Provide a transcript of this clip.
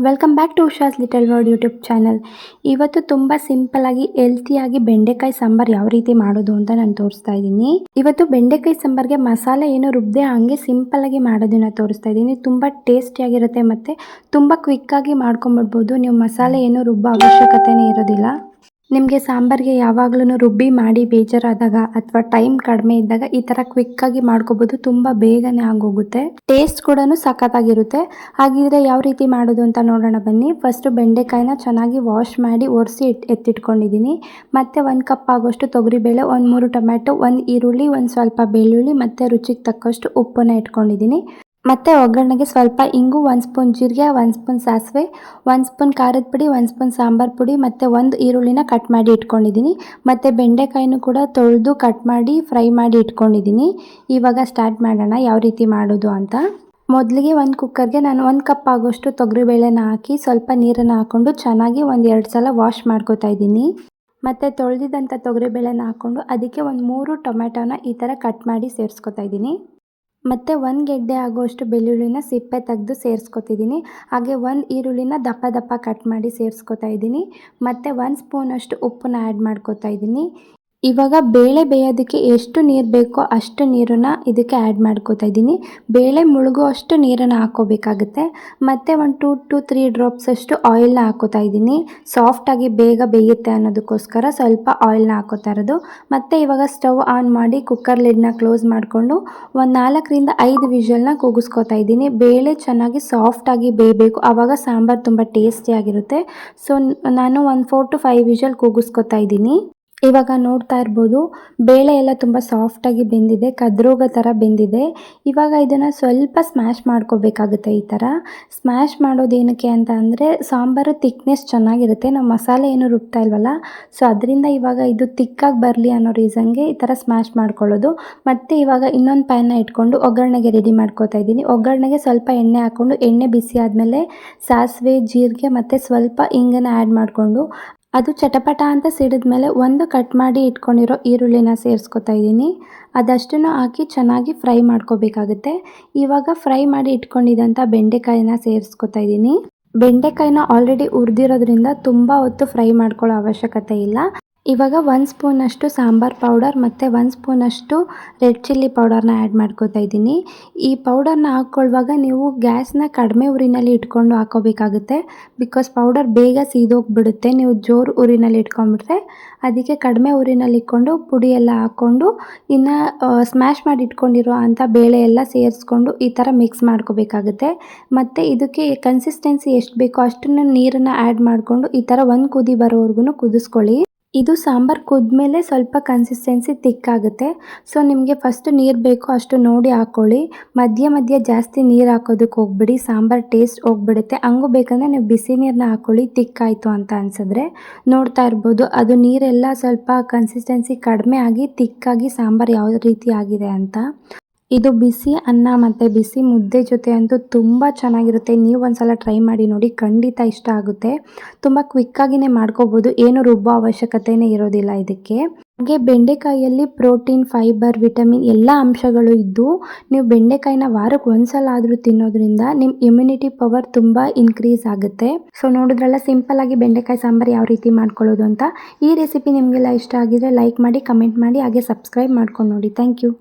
Welcome back to Usha's little world YouTube channel. ಇವತ್ತು ತುಂಬ ಸಿಂಪಲ್ಲಾಗಿ ಹೆಲ್ತಿಯಾಗಿ ಬೆಂಡೆಕಾಯಿ ಸಾಂಬಾರು ಯಾವ ರೀತಿ ಮಾಡೋದು ಅಂತ ನಾನು ತೋರಿಸ್ತಾ ಇದ್ದೀನಿ. ಇವತ್ತು ಬೆಂಡೆಕಾಯಿ ಸಾಂಬಾರಿಗೆ ಮಸಾಲೆ ಏನು ರುಬ್ಬದೆ ಹಂಗೆ ಸಿಂಪಲ್ಲಾಗಿ ಮಾಡೋದನ್ನ ತೋರಿಸ್ತಾ ಇದ್ದೀನಿ. ತುಂಬ ಟೇಸ್ಟಿಯಾಗಿರುತ್ತೆ ಮತ್ತು ತುಂಬ ಕ್ವಿಕ್ಕಾಗಿ ಮಾಡ್ಕೊಂಬಿಡ್ಬೋದು. ನೀವು ಮಸಾಲೆ ಏನು ರುಬ್ಬೋ ಅವಶ್ಯಕತೆನೇ ಇರೋದಿಲ್ಲ. ನಿಮಗೆ ಸಾಂಬಾರಿಗೆ ಯಾವಾಗಲೂ ರುಬ್ಬಿ ಮಾಡಿ ಬೇಜಾರಾದಾಗ ಅಥವಾ ಟೈಮ್ ಕಡಿಮೆ ಇದ್ದಾಗ ಈ ಥರ ಕ್ವಿಕ್ಕಾಗಿ ಮಾಡ್ಕೋಬೋದು. ತುಂಬ ಬೇಗನೆ ಆಗೋಗುತ್ತೆ. ಟೇಸ್ಟ್ ಕೂಡ ಸಖತ್ತಾಗಿರುತ್ತೆ. ಹಾಗಿದ್ರೆ ಯಾವ ರೀತಿ ಮಾಡೋದು ಅಂತ ನೋಡೋಣ ಬನ್ನಿ. ಫಸ್ಟು ಬೆಂಡೆಕಾಯಿನ ಚೆನ್ನಾಗಿ ವಾಶ್ ಮಾಡಿ ಒರೆಸಿ ಎತ್ತಿಟ್ಕೊಂಡಿದ್ದೀನಿ. ಮತ್ತು 1 ಕಪ್ ಆಗೋಷ್ಟು ತೊಗರಿಬೇಳೆ, 3 ಟೊಮ್ಯಾಟೊ, 1 ಈರುಳ್ಳಿ, ಒಂದು ಸ್ವಲ್ಪ ಬೆಳ್ಳುಳ್ಳಿ ಮತ್ತು ರುಚಿಗೆ ತಕ್ಕಷ್ಟು ಉಪ್ಪನ್ನು ಇಟ್ಕೊಂಡಿದ್ದೀನಿ. ಮತ್ತು ಒಗ್ಗರಣೆಗೆ ಸ್ವಲ್ಪ ಇಂಗು, 1 ಸ್ಪೂನ್ ಜೀರಿಗೆ, 1 ಸ್ಪೂನ್ ಸಾಸಿವೆ, 1 ಸ್ಪೂನ್ ಖಾರದ ಪುಡಿ, 1 ಸ್ಪೂನ್ ಸಾಂಬಾರು ಪುಡಿ ಮತ್ತು 1 ಈರುಳ್ಳಿನ ಕಟ್ ಮಾಡಿ ಇಟ್ಕೊಂಡಿದ್ದೀನಿ. ಮತ್ತು ಬೆಂಡೆಕಾಯಿನೂ ಕೂಡ ತೊಳೆದು ಕಟ್ ಮಾಡಿ ಫ್ರೈ ಮಾಡಿ ಇಟ್ಕೊಂಡಿದ್ದೀನಿ. ಇವಾಗ ಸ್ಟಾರ್ಟ್ ಮಾಡೋಣ ಯಾವ ರೀತಿ ಮಾಡೋದು ಅಂತ. ಮೊದಲಿಗೆ ಒಂದು ಕುಕ್ಕರ್ಗೆ ನಾನು 1 ಕಪ್ ಆಗೋಷ್ಟು ತೊಗರಿಬೇಳೆನ ಹಾಕಿ ಸ್ವಲ್ಪ ನೀರನ್ನು ಹಾಕ್ಕೊಂಡು ಚೆನ್ನಾಗಿ 1-2 ಸಲ ವಾಶ್ ಮಾಡ್ಕೋತಾ ಇದ್ದೀನಿ. ಮತ್ತು ತೊಳೆದಿದ್ದಂಥ ತೊಗರಿಬೇಳೆನ ಹಾಕ್ಕೊಂಡು ಅದಕ್ಕೆ 3 ಟೊಮ್ಯಾಟೋನ ಈ ಥರ ಕಟ್ ಮಾಡಿ ಸೇರಿಸ್ಕೊತಾ ಇದ್ದೀನಿ. ಮತ್ತು 1 ಗೆಡ್ಡೆ ಆಗೋಷ್ಟು ಬೆಳ್ಳುಳ್ಳಿನ ಸಿಪ್ಪೆ ತೆಗೆದು ಸೇರಿಸ್ಕೊತಿದ್ದೀನಿ. ಹಾಗೆ 1 ಈರುಳ್ಳಿನ ದಪ್ಪ ಕಟ್ ಮಾಡಿ ಸೇರಿಸ್ಕೊತಾ ಇದ್ದೀನಿ. ಮತ್ತು 1 ಸ್ಪೂನಷ್ಟು ಉಪ್ಪನ್ನ ಆ್ಯಡ್ ಮಾಡ್ಕೊತಾ ಇದ್ದೀನಿ. ಇವಾಗ ಬೇಳೆ ಬೇಯೋದಕ್ಕೆ ಎಷ್ಟು ನೀರು ಬೇಕೋ ಅಷ್ಟು ನೀರನ್ನು ಇದಕ್ಕೆ ಆ್ಯಡ್ ಮಾಡ್ಕೋತಾ ಇದ್ದೀನಿ. ಬೇಳೆ ಮುಳುಗೋ ಅಷ್ಟು ನೀರನ್ನು ಹಾಕ್ಕೋಬೇಕಾಗುತ್ತೆ. ಮತ್ತು 1 2 to 3 ಡ್ರಾಪ್ಸಷ್ಟು ಆಯಿಲ್ನ ಹಾಕ್ಕೋತಾ ಇದ್ದೀನಿ. ಸಾಫ್ಟಾಗಿ ಬೇಗ ಬೇಯುತ್ತೆ ಅನ್ನೋದಕ್ಕೋಸ್ಕರ ಸ್ವಲ್ಪ ಆಯಿಲ್ನ ಹಾಕ್ಕೋತಾ ಇರೋದು. ಮತ್ತು ಇವಾಗ ಸ್ಟವ್ ಆನ್ ಮಾಡಿ ಕುಕ್ಕರ್ ಲಿಡ್ನ ಕ್ಲೋಸ್ ಮಾಡಿಕೊಂಡು 4ರಿಂದ 5 ವಿಷಲ್ನ ಕೂಗಿಸ್ಕೊತಾ ಇದ್ದೀನಿ. ಬೇಳೆ ಚೆನ್ನಾಗಿ ಸಾಫ್ಟಾಗಿ ಬೇಯಬೇಕು, ಆವಾಗ ಸಾಂಬಾರು ತುಂಬ ಟೇಸ್ಟಿಯಾಗಿರುತ್ತೆ. ಸೊ ನಾನು 4 to 5 ವಿಷಲ್ ಕೂಗಿಸ್ಕೊತಾ ಇದ್ದೀನಿ. ಇವಾಗ ನೋಡ್ತಾ ಇರ್ಬೋದು ಬೇಳೆ ಎಲ್ಲ ತುಂಬ ಸಾಫ್ಟಾಗಿ ಬೆಂದಿದೆ, ಕದ್ರೋಗೋ ಥರ ಬೆಂದಿದೆ. ಇವಾಗ ಇದನ್ನು ಸ್ವಲ್ಪ ಸ್ಮ್ಯಾಶ್ ಮಾಡ್ಕೋಬೇಕಾಗುತ್ತೆ. ಈ ಥರ ಸ್ಮ್ಯಾಶ್ ಮಾಡೋದು ಏನಕ್ಕೆ ಅಂತ ಅಂದರೆ ಸಾಂಬಾರು ತಿಕ್ನೆಸ್ ಚೆನ್ನಾಗಿರುತ್ತೆ. ನಾವು ಮಸಾಲೆ ಏನು ರುಬ್ತಾ ಇಲ್ವಲ್ಲ, ಸೊ ಅದರಿಂದ ಇವಾಗ ಇದು ತಿಕ್ಕಾಗಿ ಬರಲಿ ಅನ್ನೋ ರೀಸನ್ಗೆ ಈ ಥರ ಸ್ಮ್ಯಾಶ್ ಮಾಡ್ಕೊಳ್ಳೋದು. ಮತ್ತು ಇವಾಗ ಇನ್ನೊಂದು ಪ್ಯಾನ್ನ ಇಟ್ಕೊಂಡು ಒಗ್ಗರಣೆಗೆ ರೆಡಿ ಮಾಡ್ಕೋತಾ ಇದ್ದೀನಿ. ಒಗ್ಗರಣೆಗೆ ಸ್ವಲ್ಪ ಎಣ್ಣೆ ಹಾಕ್ಕೊಂಡು ಎಣ್ಣೆ ಬಿಸಿ ಆದಮೇಲೆ ಸಾಸಿವೆ, ಜೀರಿಗೆ ಮತ್ತು ಸ್ವಲ್ಪ ಇಂಗನ್ನು ಆ್ಯಡ್ ಮಾಡಿಕೊಂಡು ಅದು ಚಟಪಟ ಅಂತ ಸಿಡಿದ್ಮೇಲೆ 1 ಕಟ್ ಮಾಡಿ ಇಟ್ಕೊಂಡಿರೋ ಈರುಳ್ಳಿನ ಸೇರಿಸ್ಕೊತಾ ಇದ್ದೀನಿ. ಅದಷ್ಟನ್ನು ಹಾಕಿ ಚೆನ್ನಾಗಿ ಫ್ರೈ ಮಾಡ್ಕೋಬೇಕಾಗುತ್ತೆ. ಇವಾಗ ಫ್ರೈ ಮಾಡಿ ಇಟ್ಕೊಂಡಿದ್ದಂಥ ಬೆಂಡೆಕಾಯಿನ ಸೇರಿಸ್ಕೊತಾ ಇದ್ದೀನಿ. ಬೆಂಡೆಕಾಯಿನ ಆಲ್ರೆಡಿ ಹುರಿದಿರೋದ್ರಿಂದ ತುಂಬ ಹೊತ್ತು ಫ್ರೈ ಮಾಡ್ಕೊಳ್ಳೋ ಅವಶ್ಯಕತೆ ಇಲ್ಲ. ಇವಾಗ 1 ಸ್ಪೂನಷ್ಟು ಸಾಂಬಾರು ಪೌಡರ್ ಮತ್ತು 1 ಸ್ಪೂನಷ್ಟು ರೆಡ್ ಚಿಲ್ಲಿ ಪೌಡರ್ನ ಆ್ಯಡ್ ಮಾಡ್ಕೋತಾ ಇದ್ದೀನಿ. ಈ ಪೌಡರ್ನ ಹಾಕ್ಕೊಳ್ಳುವಾಗ ನೀವು ಗ್ಯಾಸ್ನ ಕಡಿಮೆ ಉರಿನಲ್ಲಿ ಇಟ್ಕೊಂಡು ಹಾಕೋಬೇಕಾಗುತ್ತೆ. ಬಿಕಾಸ್ ಪೌಡರ್ ಬೇಗ ಸೀದೋಗಿಬಿಡುತ್ತೆ ನೀವು ಜೋರು ಉರಿನಲ್ಲಿ ಇಟ್ಕೊಂಡ್ಬಿಟ್ರೆ. ಅದಕ್ಕೆ ಕಡಿಮೆ ಉರಿನಲ್ಲಿ ಇಟ್ಕೊಂಡು ಪುಡಿ ಎಲ್ಲ ಹಾಕ್ಕೊಂಡು ಇನ್ನು ಸ್ಮ್ಯಾಶ್ ಮಾಡಿ ಇಟ್ಕೊಂಡಿರೋ ಅಂಥ ಬೇಳೆ ಎಲ್ಲ ಸೇರಿಸ್ಕೊಂಡು ಈ ಥರ ಮಿಕ್ಸ್ ಮಾಡ್ಕೋಬೇಕಾಗುತ್ತೆ. ಮತ್ತು ಇದಕ್ಕೆ ಕನ್ಸಿಸ್ಟೆನ್ಸಿ ಎಷ್ಟು ಬೇಕೋ ಅಷ್ಟನ್ನು ನೀರನ್ನು ಆ್ಯಡ್ ಮಾಡಿಕೊಂಡು ಈ ಥರ 1 ಕುದಿ ಬರೋವರೆಗೂ ಕುದಿಸ್ಕೊಳ್ಳಿ. ಇದು ಸಾಂಬಾರು ಕುದ್ಮೇಲೆ ಸ್ವಲ್ಪ ಕನ್ಸಿಸ್ಟೆನ್ಸಿ ತಿಕ್ಕಾಗುತ್ತೆ. ಸೊ ನಿಮಗೆ ಫಸ್ಟ್ ನೀರು ಬೇಕೋ ಅಷ್ಟು ನೋಡಿ ಹಾಕ್ಕೊಳ್ಳಿ. ಮಧ್ಯೆ ಜಾಸ್ತಿ ನೀರು ಹಾಕೋದಕ್ಕೆ ಹೋಗ್ಬಿಡಿ, ಸಾಂಬಾರು ಟೇಸ್ಟ್ ಹೋಗ್ಬಿಡುತ್ತೆ. ಹಂಗೂ ಬೇಕಂದರೆ ನೀವು ಬಿಸಿ ನೀರನ್ನ ಹಾಕ್ಕೊಳ್ಳಿ ತಿಕ್ಕಾಯಿತು ಅಂತ ಅನಿಸಿದ್ರೆ. ನೋಡ್ತಾ ಇರ್ಬೋದು ಅದು ನೀರೆಲ್ಲ ಸ್ವಲ್ಪ ಕನ್ಸಿಸ್ಟೆನ್ಸಿ ಕಡಿಮೆ ಆಗಿ ತಿಕ್ಕಾಗಿ ಸಾಂಬಾರು ಯಾವ ರೀತಿ ಆಗಿದೆ ಅಂತ. ಇದು ಬಿಸಿ ಅನ್ನ ಮತ್ತು ಬಿಸಿ ಮುದ್ದೆ ಜೊತೆ ಅಂತೂ ತುಂಬ ಚೆನ್ನಾಗಿರುತ್ತೆ. ನೀವು ಒಂದ್ಸಲ ಟ್ರೈ ಮಾಡಿ ನೋಡಿ, ಖಂಡಿತ ಇಷ್ಟ ಆಗುತ್ತೆ. ತುಂಬ ಕ್ವಿಕ್ಕಾಗಿಯೇ ಮಾಡ್ಕೋಬೋದು, ಏನು ರುಬ್ಬೋ ಅವಶ್ಯಕತೆಯೇ ಇರೋದಿಲ್ಲ ಇದಕ್ಕೆ. ಹಾಗೆ ಬೆಂಡೆಕಾಯಿಯಲ್ಲಿ ಪ್ರೋಟೀನ್, ಫೈಬರ್, ವಿಟಮಿನ್ ಎಲ್ಲ ಅಂಶಗಳು ಇದ್ದು ನೀವು ಬೆಂಡೆಕಾಯಿನ ವಾರಕ್ಕೆ 1 ಸಲ ಆದರೂ ತಿನ್ನೋದ್ರಿಂದ ನಿಮ್ಮ ಇಮ್ಯುನಿಟಿ ಪವರ್ ತುಂಬ ಇನ್ಕ್ರೀಸ್ ಆಗುತ್ತೆ. ಸೊ ನೋಡಿದ್ರಲ್ಲ ಸಿಂಪಲ್ಲಾಗಿ ಬೆಂಡೆಕಾಯಿ ಸಾಂಬಾರು ಯಾವ ರೀತಿ ಮಾಡ್ಕೊಳ್ಳೋದು ಅಂತ. ಈ ರೆಸಿಪಿ ನಿಮಗೆಲ್ಲ ಇಷ್ಟ ಆಗಿದ್ರೆ ಲೈಕ್ ಮಾಡಿ, ಕಮೆಂಟ್ ಮಾಡಿ, ಹಾಗೆ ಸಬ್ಸ್ಕ್ರೈಬ್ ಮಾಡ್ಕೊಂಡು ನೋಡಿ. Thank you.